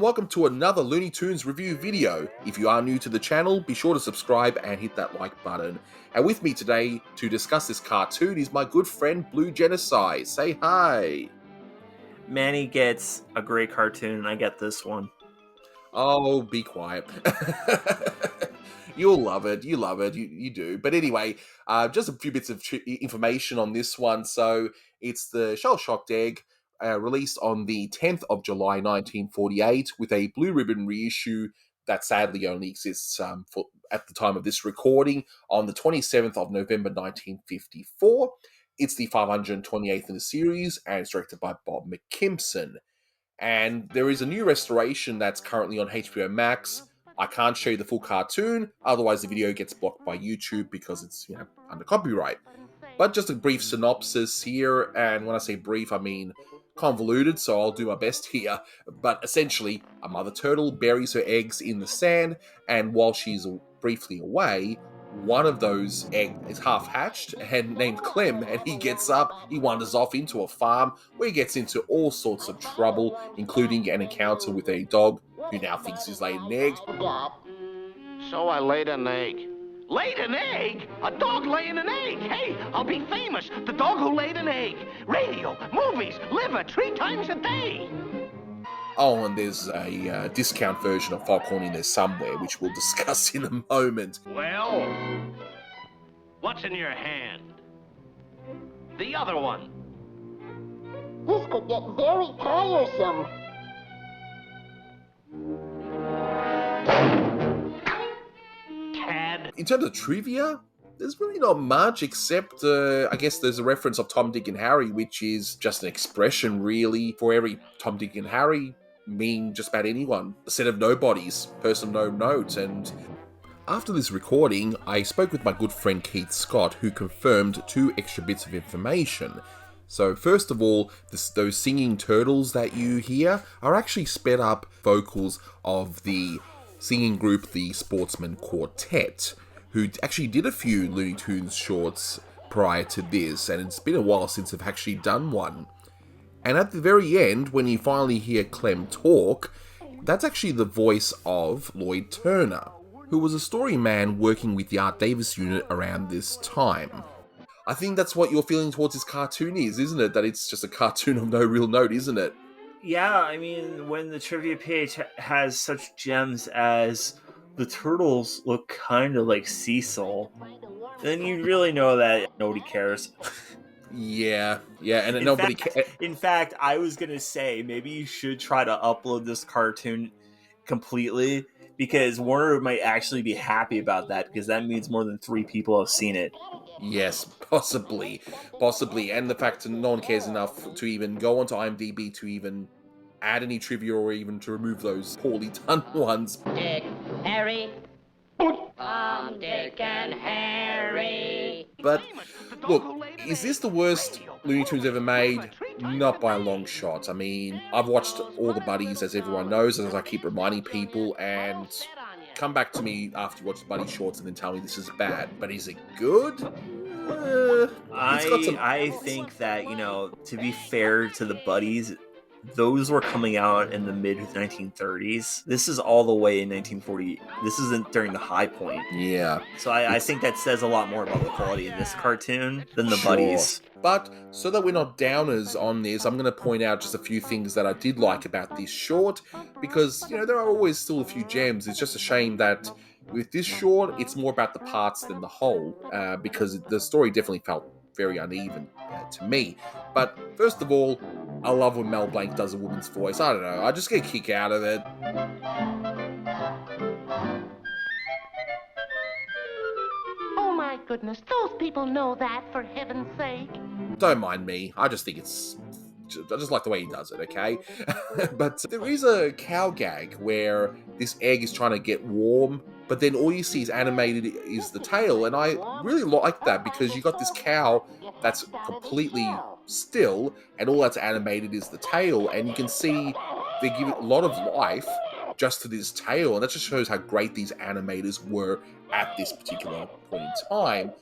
welcome to another Looney Tunes review video. If you are new to the channel, be sure to subscribe and hit that like button. And with me today to discuss this cartoon is my good friend Blue Genocide. Say hi. Manny gets a great cartoon, and I get this one. Oh, be quiet. You'll love it. You love it. You do. But anyway, just a few bits of information on this one. So it's the Shell-Shocked Egg, released on the 10th of July 1948 with a blue ribbon reissue that sadly only exists at the time of this recording on the 27th of November 1954. It's the 528th in the series and it's directed by Bob McKimson. And there is a new restoration that's currently on HBO Max. I can't show you the full cartoon, otherwise the video gets blocked by YouTube because it's, under copyright. But just a brief synopsis here, and when I say brief, I mean convoluted, so I'll do my best here. But essentially, a mother turtle buries her eggs in the sand, and while she's briefly away, one of those eggs is half-hatched and named Clem, and he gets up, he wanders off into a farm where he gets into all sorts of trouble, including an encounter with a dog who now thinks he's laid an egg. So I laid an egg. Laid an egg? A dog laying an egg? Hey, I'll be famous. The dog who laid an egg. Radio, movies, liver 3 times a day. Oh, and there's a discount version of Foghorn in there somewhere, which we'll discuss in a moment. Well, what's in your hand? The other one. This could get very tiresome. Cad. In terms of trivia, there's really not much except, I guess there's a reference of Tom, Dick, and Harry, which is just an expression, really, for every Tom, Dick, and Harry, meaning just about anyone. A set of nobodies, person of no note, and after this recording, I spoke with my good friend Keith Scott, who confirmed 2 extra bits of information. So first of all, those singing turtles that you hear are actually sped up vocals of the singing group, the Sportsman Quartet, who actually did a few Looney Tunes shorts prior to this, and it's been a while since they've actually done one. And at the very end, when you finally hear Clem talk, that's actually the voice of Lloyd Turner, who was a story man working with the Art Davis unit around this time. I think that's what you're feeling towards this cartoon is, isn't it? That it's just a cartoon of no real note, isn't it? Yeah, I mean, when the trivia page has such gems as the turtles look kind of like Cecil, then you really know that nobody cares. Yeah, and nobody cares. In fact, I was gonna say maybe you should try to upload this cartoon completely, because Warner might actually be happy about that, because that means more than 3 people have seen it. Yes, possibly, and the fact that no one cares enough to even go onto IMDb to even add any trivia or even to remove those poorly done ones. Dick, Harry. Dick and Harry. But look, is this the worst Looney Tunes ever made? Not by a long shot. I mean, I've watched all the buddies, as everyone knows, as I keep reminding people, and come back to me after you watch the buddy shorts and then tell me this is bad. But is it good? I think that, to be fair to the buddies, those were coming out in the mid-1930s. This is all the way in 1940. This isn't during the high point. Yeah. So I think that says a lot more about the quality of this cartoon than the buddies. But so that we're not downers on this, I'm going to point out just a few things that I did like about this short, because, there are always still a few gems. It's just a shame that with this short, it's more about the parts than the whole, because the story definitely felt very uneven to me. But first of all, I love when Mel Blanc does a woman's voice. I don't know, I just get a kick out of it. Oh my goodness, those people know that, for heaven's sake. Don't mind me, I just think I just like the way he does it, okay? But there is a cow gag where this egg is trying to get warm, but then all you see is animated is the tail, and I really like that, because you got this cow that's completely still, and all that's animated is the tail, and you can see they give it a lot of life just to this tail, and that just shows how great these animators were at this particular point in time.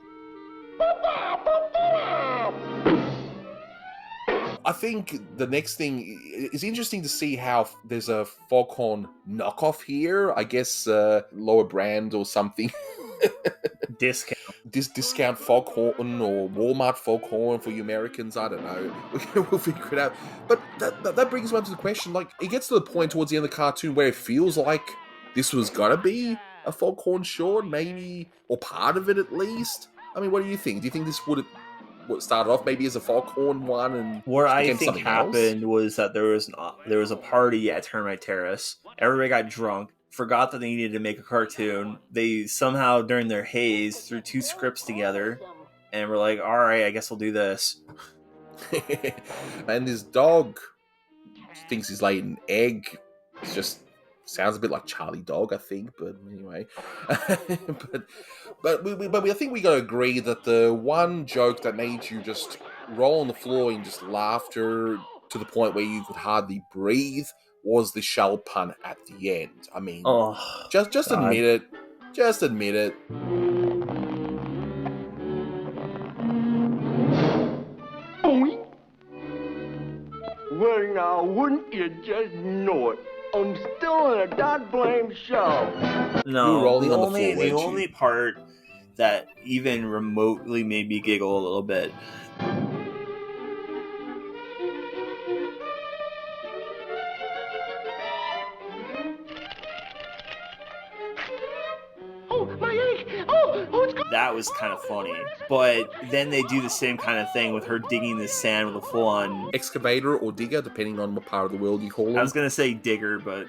I think the next thing is interesting to see how there's a Foghorn knockoff here. I guess lower brand or something. Discount. This discount Foghorn or Walmart Foghorn for you Americans. I don't know. We'll figure it out. But that brings me on to the question. Like, it gets to the point towards the end of the cartoon where it feels like this was gonna be a Foghorn short, maybe, or part of it at least. I mean, what do you think? Do you think this would started off maybe as a Foghorn one and what I became think something happened else? was that there was a party at Termite Terrace. Everybody got drunk, forgot that they needed to make a cartoon. They somehow, during their haze, threw 2 scripts together, and were like, "All right, I guess we'll do this." And this dog thinks he's laid an egg. It just sounds a bit like Charlie Dog, I think. But anyway, but I think we gotta agree that the one joke that made you just roll on the floor in just laughter to the point where you could hardly breathe was the shell pun at the end. I mean, Oh, just God. admit it. Just admit it. Well, now, wouldn't you just know it? I'm still in a god-blame show. No, You were rolling the on the only floor, the weren't only you? part that even remotely made me giggle a little bit. Oh, my egg! Oh, it's gone! That was kind of funny. But then they do the same kind of thing with her digging the sand with a full-on... Excavator or digger, depending on what part of the world you call them. I was going to say digger, but...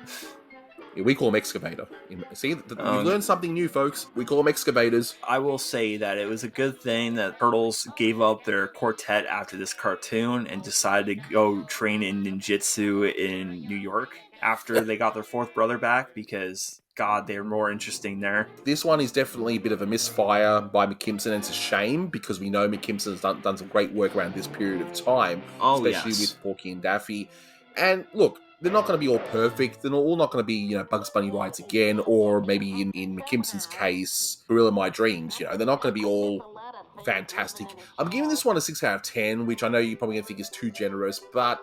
Yeah, we call them excavator. See, you've learned something new, folks. We call them excavators. I will say that it was a good thing that Turtles gave up their quartet after this cartoon and decided to go train in ninjutsu in New York after they got their 4th brother back, because, God, they're more interesting there. This one is definitely a bit of a misfire by McKimson, and it's a shame because we know McKimson's done some great work around this period of time, especially with Porky and Daffy. And look, they're not going to be all perfect. They're all not going to be, Bugs Bunny Rides Again, or maybe in McKimson's case, Gorilla My Dreams. They're not going to be all fantastic. I'm giving this one a 6 out of 10, which I know you're probably going to think is too generous, but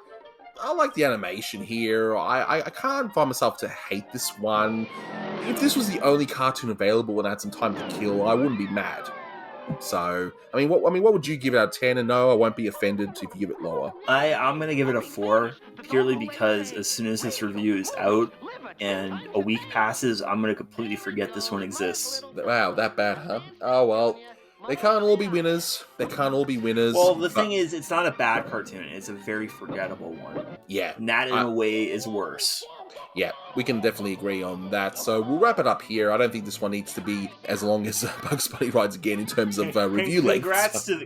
I like the animation here. I can't find myself to hate this one. If this was the only cartoon available and I had some time to kill, I wouldn't be mad. So, what would you give it out of 10? And no, I won't be offended if you give it lower. I'm going to give it a 4, purely because as soon as this review is out and a week passes, I'm going to completely forget this one exists. Wow, that bad, huh? Oh, well, they can't all be winners. Well, the thing is, it's not a bad cartoon. It's a very forgettable one. Yeah. And that, in a way, is worse. Yeah, we can definitely agree on that. So we'll wrap it up here. I don't think this one needs to be as long as Bugs Bunny Rides Again in terms of review length.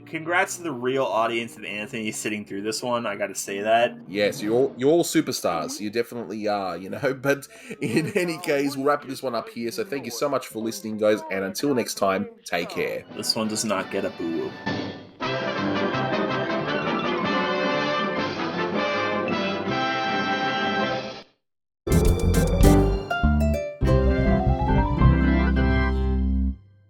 Congrats to the real audience of Anthony sitting through this one. I got to say that. Yes, you're all superstars. You definitely are, But in any case, we'll wrap this one up here. So thank you so much for listening, guys. And until next time, take care. This one does not get a boo-woo.